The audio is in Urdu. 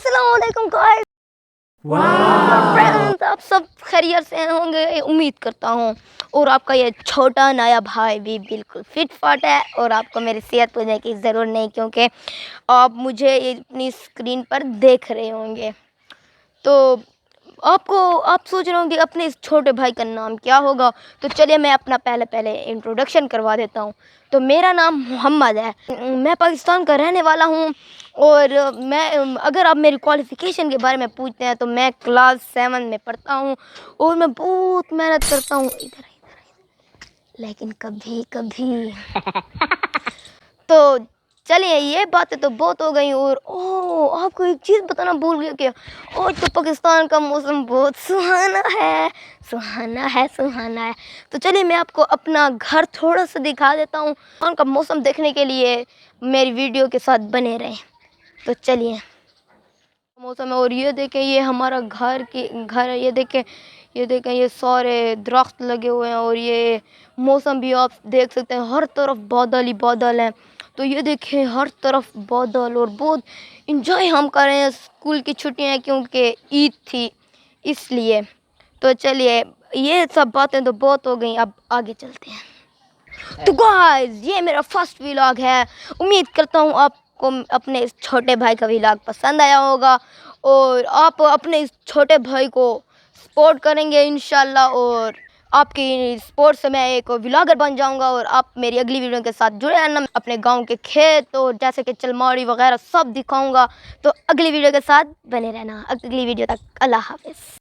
السلام علیکم گائز، فرینڈز، آپ سب خیریت سے ہوں گے امید کرتا ہوں، اور آپ کا یہ چھوٹا نیا بھائی بھی بالکل فٹ فاٹ ہے، اور آپ کو میری صحت پوچھنے کی ضرورت نہیں، کیونکہ آپ مجھے اپنی اسکرین پر دیکھ رہے ہوں گے. تو آپ سوچ رہے ہوں گے اپنے اس چھوٹے بھائی کا نام کیا ہوگا. تو چلیے میں اپنا پہلے انٹروڈکشن کروا دیتا ہوں. تو میرا نام محمد ہے، میں پاکستان کا رہنے والا ہوں، اور اگر آپ میری کوالیفیکیشن کے بارے میں پوچھتے ہیں تو میں کلاس 7 میں پڑھتا ہوں، اور میں بہت محنت کرتا ہوں ادھر لیکن کبھی تو چلیے یہ باتیں تو بہت ہو گئی. اور آپ کو ایک چیز بتانا بھول گیا کہ اور تو پاکستان کا موسم بہت سہانا ہے. تو چلیے میں آپ کو اپنا گھر تھوڑا سا دکھا دیتا ہوں. پاکستان کا موسم دیکھنے کے لیے میری ویڈیو کے ساتھ بنے رہیں. تو چلیے موسم ہے، اور یہ دیکھیں یہ ہمارا گھر ہے. یہ دیکھیں یہ سارے درخت لگے ہوئے ہیں، اور یہ موسم بھی آپ دیکھ سکتے ہیں، ہر طرف بادل ہی بادل ہیں. تو یہ دیکھیں ہر طرف بادل، اور بہت انجوائے ہم کر رہے ہیں. اسکول کی چھٹیاں ہیں کیونکہ عید تھی اس لیے. تو چلیے یہ سب باتیں تو بہت ہو گئیں، اب آگے چلتے ہیں. تو گائز یہ میرا فرسٹ ولاگ ہے. امید کرتا ہوں آپ کو اپنے اس چھوٹے بھائی کا ولاگ پسند آیا ہوگا، اور آپ اپنے اس چھوٹے بھائی کو سپورٹ کریں گے انشاءاللہ، اور آپ کی سپورٹ سے میں ایک ولاگر بن جاؤں گا. اور آپ میری اگلی ویڈیو کے ساتھ جڑے رہنا. اپنے گاؤں کے کھیت اور جیسے کہ چلماڑی وغیرہ سب دکھاؤں گا. تو اگلی ویڈیو کے ساتھ بنے رہنا. اگلی ویڈیو تک اللہ حافظ.